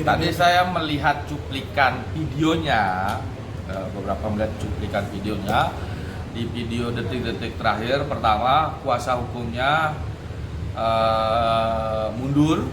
Tadi saya melihat cuplikan videonya, beberapa melihat cuplikan videonya. Di video detik-detik terakhir, pertama kuasa hukumnya mundur,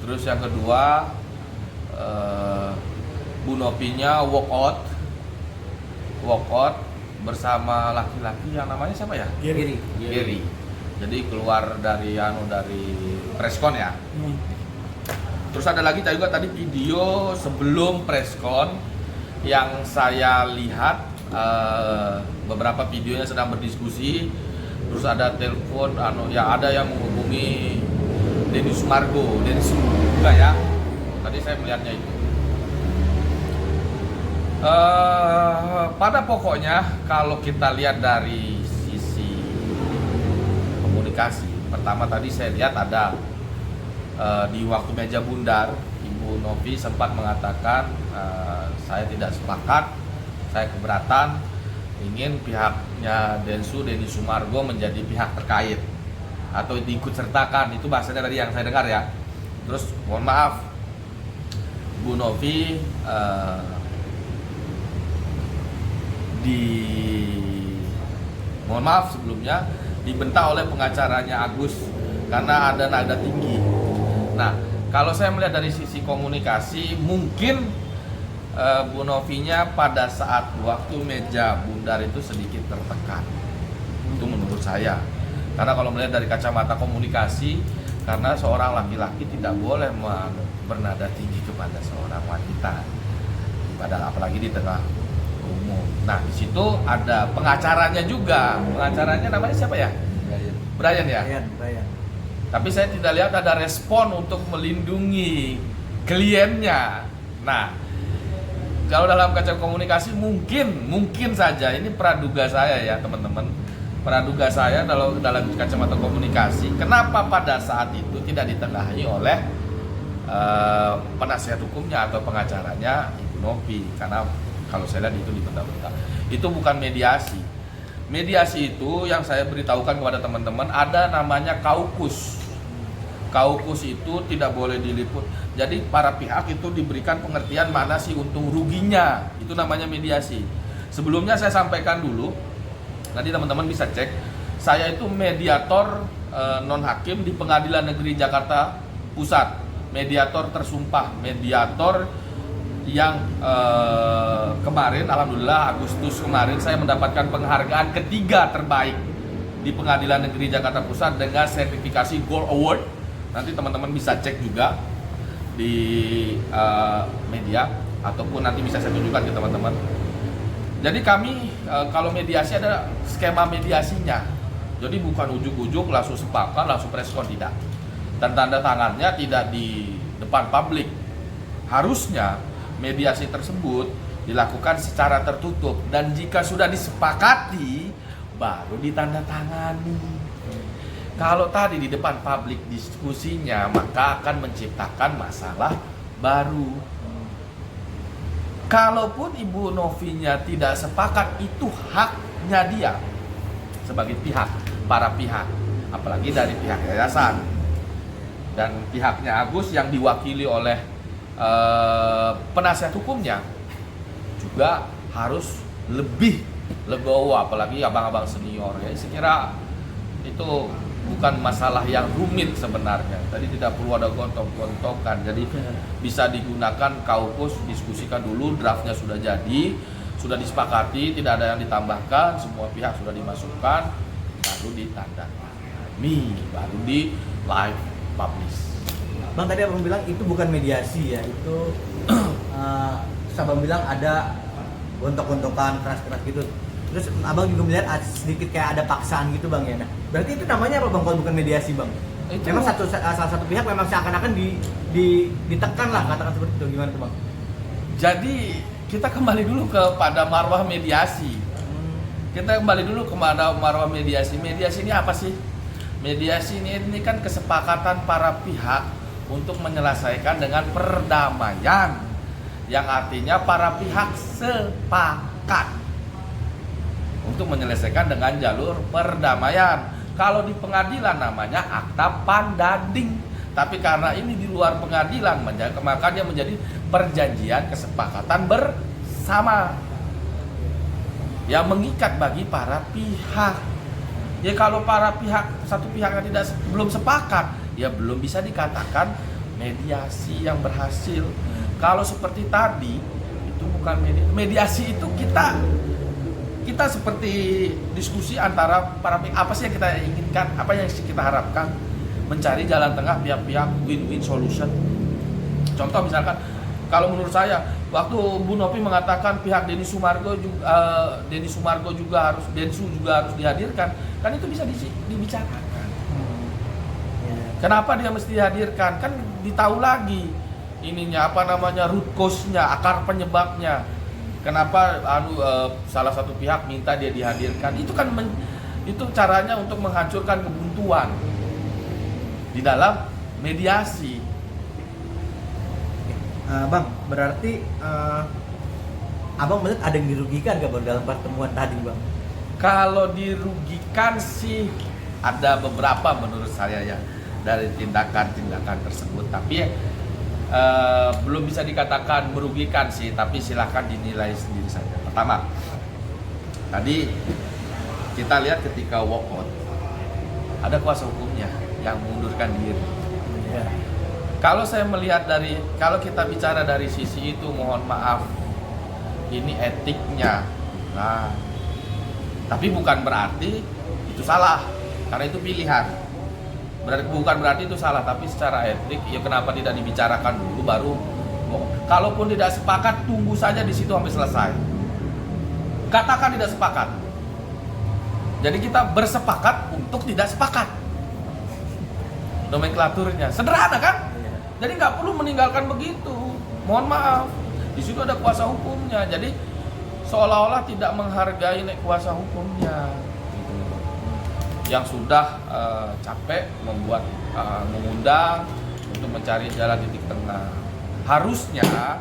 terus yang kedua Bu Novinya walk out bersama laki-laki yang namanya siapa ya? Giri. Jadi keluar dari preskon ya. Terus ada lagi juga tadi video sebelum preskon yang saya lihat, beberapa videonya sedang berdiskusi. Terus ada telepon, ada yang menghubungi Denny Sumargo, juga ya. Tadi saya melihatnya itu. Pada pokoknya kalau kita lihat dari sisi komunikasi, pertama tadi saya lihat ada di waktu meja bundar, Ibu Novi sempat mengatakan saya tidak sepakat, saya keberatan, ingin pihaknya Denny Sumargo menjadi pihak terkait atau diikut sertakan. Itu bahasanya tadi yang saya dengar ya. Terus mohon maaf, Bu Novi mohon maaf sebelumnya dibentak oleh pengacaranya Agus karena ada nada tinggi. Nah, kalau saya melihat dari sisi komunikasi, mungkin Bu Novinya pada saat waktu meja bundar itu sedikit tertekan. Itu menurut saya. Karena kalau melihat dari kacamata komunikasi, karena seorang laki-laki tidak boleh bernada tinggi kepada seorang wanita, apalagi di tengah umum. Nah, di situ ada pengacaranya juga. Pengacaranya namanya siapa ya? Brian ya? Brian. Tapi saya tidak lihat ada respon untuk melindungi kliennya. Nah, kalau dalam kaca komunikasi mungkin saja, ini praduga saya ya teman-teman. Praduga saya dalam kacamata komunikasi, kenapa pada saat itu tidak ditengahi oleh penasihat hukumnya atau pengacaranya Ibu Novi? Karena kalau saya lihat itu dibentak-bentak. Itu bukan mediasi. Mediasi itu yang saya beritahukan kepada teman-teman, ada namanya kaukus. Kaukus itu tidak boleh diliput. Jadi para pihak itu diberikan pengertian mana sih untung ruginya. Itu namanya mediasi. Sebelumnya saya sampaikan dulu, nanti teman-teman bisa cek. Saya itu mediator non hakim di Pengadilan Negeri Jakarta Pusat. Mediator tersumpah, mediator yang kemarin, alhamdulillah Agustus kemarin saya mendapatkan penghargaan ketiga terbaik di Pengadilan Negeri Jakarta Pusat dengan sertifikasi Gold Award. Nanti teman-teman bisa cek juga di media, ataupun nanti bisa saya tunjukkan ke teman-teman. Jadi kami kalau mediasi ada skema mediasinya. Jadi bukan ujuk-ujuk langsung sepakat, langsung preskon, tidak. Dan tanda tangannya tidak di depan publik. Harusnya mediasi tersebut dilakukan secara tertutup, dan jika sudah disepakati baru ditandatangani. Kalau tadi di depan publik diskusinya, maka akan menciptakan masalah baru. Kalaupun Ibu Novinya tidak sepakat, itu haknya dia sebagai pihak, para pihak, apalagi dari pihak yayasan dan pihaknya Agus yang diwakili oleh penasihat hukumnya juga harus lebih legowo, apalagi abang-abang senior ya. Saya kira itu bukan masalah yang rumit sebenarnya. Tadi tidak perlu ada gontok-gontokan. Jadi bisa digunakan kaukus, diskusikan dulu, draftnya sudah jadi, sudah disepakati, tidak ada yang ditambahkan, semua pihak sudah dimasukkan, baru ditandatangani, baru di live publish. Bang, tadi abang bilang itu bukan mediasi ya, itu abang bilang ada gontok-gontokan, keras-keras gitu. Terus abang juga melihat sedikit kayak ada paksaan gitu bang ya. Nah, berarti itu namanya apa bang kalau bukan mediasi bang? Itu memang salah satu pihak memang seakan-akan ditekan lah, katakan seperti itu. Gimana tuh bang? Jadi kita kembali dulu kepada marwah mediasi. Kita kembali dulu kepada marwah mediasi. Mediasi ini apa sih? Mediasi ini kan kesepakatan para pihak untuk menyelesaikan dengan perdamaian, yang artinya para pihak sepakat untuk menyelesaikan dengan jalur perdamaian. Kalau di pengadilan namanya akta pandading. Tapi karena ini di luar pengadilan, maka dia menjadi perjanjian kesepakatan bersama yang mengikat bagi para pihak. Ya kalau para pihak, satu pihak yang belum sepakat, ya belum bisa dikatakan mediasi yang berhasil. Kalau seperti tadi, itu bukan mediasi, itu kita seperti diskusi antara para pihak. Apa sih yang kita inginkan, apa yang kita harapkan, mencari jalan tengah pihak-pihak, win-win solution. Contoh misalkan, kalau menurut saya, waktu Bu Nopi mengatakan pihak Denny Sumargo juga harus, Densu juga harus dihadirkan, kan itu bisa dibicarakan. Kenapa dia mesti dihadirkan? Kan ditahu lagi ininya, apa namanya, root cause-nya, akar penyebabnya. Kenapa salah satu pihak minta dia dihadirkan? Itu kan itu caranya untuk menghancurkan kebuntuan di dalam mediasi. Bang, berarti Abang melihat ada yang dirugikan gak Bang dalam pertemuan tadi, Bang? Kalau dirugikan sih ada beberapa menurut saya ya dari tindakan-tindakan tersebut, tapi belum bisa dikatakan merugikan sih, tapi silahkan dinilai sendiri saja. Pertama, tadi kita lihat ketika walkout ada kuasa hukumnya yang mengundurkan diri. Ya. Kalau saya melihat kalau kita bicara dari sisi itu, mohon maaf, ini etiknya. Nah, tapi bukan berarti itu salah, karena itu pilihan. Bukan berarti itu salah, tapi secara etik, ya kenapa tidak dibicarakan dulu baru. Kalaupun tidak sepakat, tunggu saja di situ sampai selesai. Katakan tidak sepakat. Jadi kita bersepakat untuk tidak sepakat. Nomenklaturnya sederhana kan? Jadi nggak perlu meninggalkan begitu. Mohon maaf, di situ ada kuasa hukumnya. Jadi seolah-olah tidak menghargai kuasa hukumnya, yang sudah capek mengundang untuk mencari jalan titik tengah. Harusnya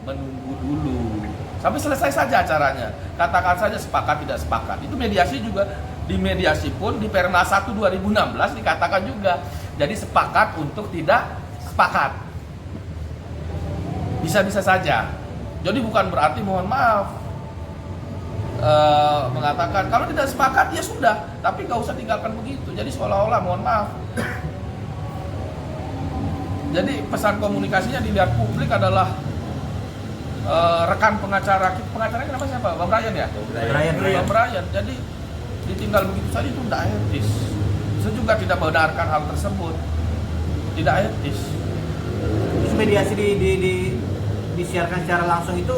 menunggu dulu sampai selesai saja acaranya. Katakan saja sepakat tidak sepakat. Itu mediasi juga, di mediasi pun di Perma 1 2016 dikatakan juga. Jadi sepakat untuk tidak sepakat. Bisa-bisa saja. Jadi bukan berarti, mohon maaf, mengatakan kalau tidak sepakat ya sudah, tapi nggak usah tinggalkan begitu. Jadi seolah-olah, mohon maaf. Jadi pesan komunikasinya dilihat publik adalah rekan pengacaranya kenapa siapa? Bang Brian ya? Bang Brian. Jadi ditinggal begitu saja itu tidak etis. Saya juga tidak membenarkan hal tersebut. Tidak etis. Terus mediasi disiarkan secara langsung itu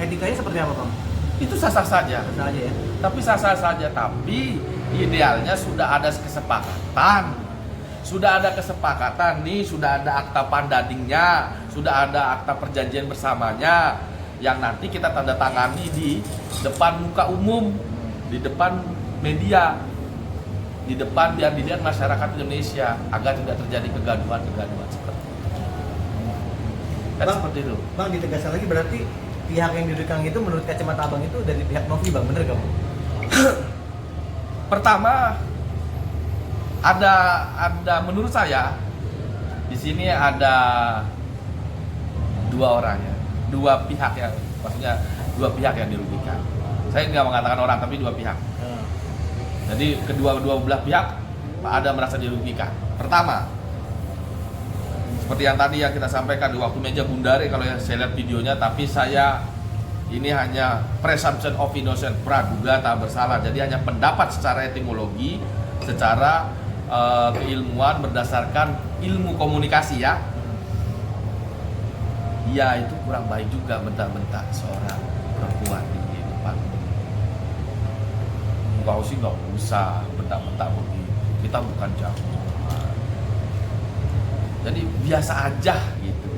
etikanya seperti apa, Bang? Itu sah-sah saja. Sah aja ya. Tapi sah-sah saja, tapi idealnya sudah ada kesepakatan. Sudah ada kesepakatan nih, sudah ada akta pandadingnya, sudah ada akta perjanjian bersamanya yang nanti kita tanda tangani di depan muka umum, di depan media, di depan biar dilihat masyarakat Indonesia agar tidak terjadi kegaduhan-kegaduhan seperti itu. Kan Bang, seperti itu. Bang, ditegaskan lagi berarti pihak yang dirugikan itu menurut kacamata Abang itu dari pihak Novi, Bang, bener gak, Bang? Pertama, ada menurut saya di sini ada dua orang ya, dua pihak yang dirugikan. Saya nggak mengatakan orang, tapi dua pihak. Jadi kedua belah pihak ada merasa dirugikan. Pertama, seperti yang tadi yang kita sampaikan di waktu meja bundare, kalau yang saya lihat videonya, tapi saya ini hanya presumption of innocent, praduga tak bersalah. Jadi hanya pendapat secara etimologi, secara keilmuan berdasarkan ilmu komunikasi ya. Ya itu kurang baik juga bentak-bentak seorang perempuan di depan. Enggak sih, nggak usah bentak-bentak begitu. Kita bukan jagoan. Jadi biasa aja gitu.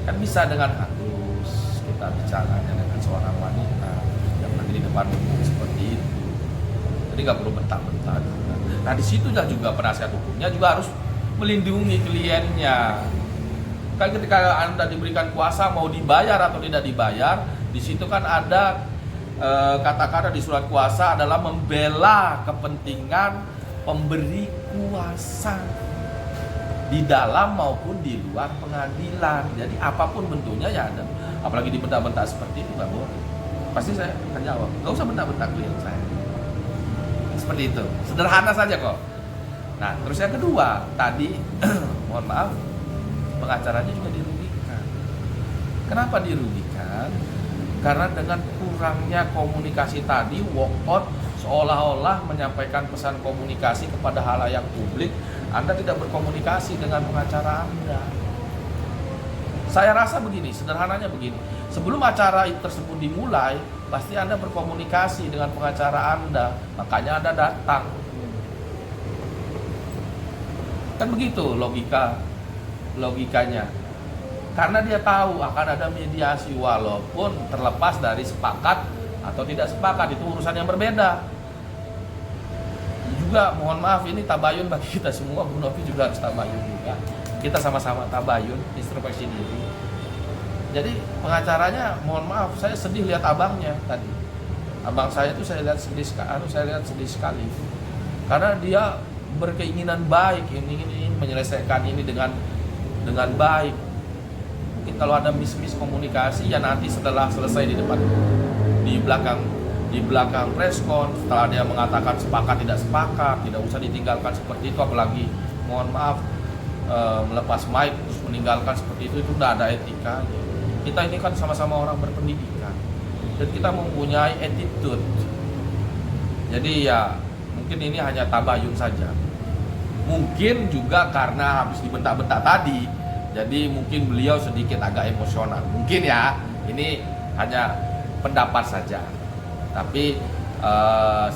Kan bisa dengan halus kita bicaranya dengan seorang wanita yang lagi di depan umum seperti itu. Jadi nggak perlu bentak-bentak. Nah di situ juga penasihat hukumnya juga harus melindungi kliennya. Kan ketika Anda diberikan kuasa, mau dibayar atau tidak dibayar, di situ kan ada kata-kata di surat kuasa adalah membela kepentingan pemberi kuasa. di dalam maupun di luar pengadilan. Jadi apapun bentuknya ya ada. Apalagi dibentak-bentak seperti itu nggak boleh. Pasti saya akan jawab, nggak usah bentak-bentak klien saya. Seperti itu, sederhana saja kok. Nah, terus yang kedua, tadi mohon maaf, pengacaranya juga dirugikan. Kenapa dirugikan? Karena dengan kurangnya komunikasi tadi, walk out seolah-olah menyampaikan pesan komunikasi kepada halayak publik, Anda tidak berkomunikasi dengan pengacara Anda. Saya rasa begini, sederhananya begini. Sebelum acara tersebut dimulai, pasti Anda berkomunikasi dengan pengacara Anda, makanya Anda datang. Kan begitu logikanya. Karena dia tahu akan ada mediasi walaupun terlepas dari sepakat atau tidak sepakat, itu urusan yang berbeda. Juga mohon maaf, ini tabayun bagi kita semua, Bu Novi juga harus tabayun juga. Kita sama-sama tabayun, introspeksi diri. Jadi pengacaranya mohon maaf, saya sedih lihat abangnya tadi. Abang saya itu saya lihat sedih sekali. Karena dia berkeinginan baik, ini menyelesaikan ini dengan baik. Mungkin kalau ada miss komunikasi ya nanti setelah selesai di belakang preskon, setelah dia mengatakan sepakat tidak usah ditinggalkan seperti itu, apalagi mohon maaf melepas mic terus meninggalkan seperti itu udah ada etika. Kita ini kan sama-sama orang berpendidikan dan kita mempunyai attitude. Jadi ya mungkin ini hanya tabayun saja. Mungkin juga karena habis dibentak-bentak tadi, jadi mungkin beliau sedikit agak emosional. Mungkin ya, ini hanya pendapat saja. Tapi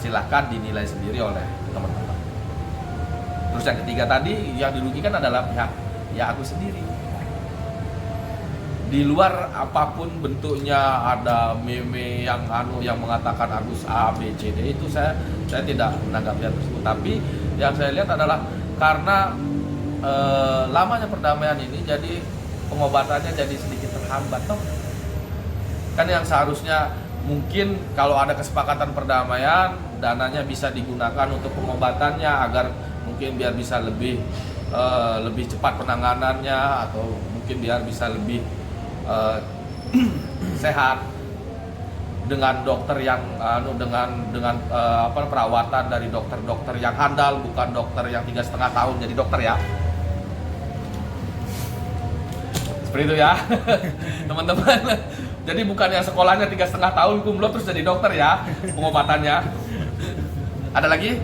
silahkan dinilai sendiri oleh teman-teman. Terus yang ketiga tadi, yang dirugikan adalah pihak ya Agus sendiri. Di luar apapun bentuknya, ada meme yang mengatakan Agus A, B, C, D, itu saya tidak menanggapi hal tersebut. Tapi yang saya lihat adalah karena lamanya perdamaian ini, jadi pengobatannya jadi sedikit terhambat toh. Kan yang seharusnya mungkin kalau ada kesepakatan perdamaian, dananya bisa digunakan untuk pengobatannya agar mungkin biar bisa lebih cepat penanganannya, atau mungkin biar bisa lebih sehat dengan dokter yang dengan perawatan dari dokter yang handal, bukan dokter yang 3,5 tahun jadi dokter ya. Seperti itu ya teman-teman. Jadi bukan yang sekolahnya 3,5 tahun kumlot terus jadi dokter ya pengobatannya. Ada lagi?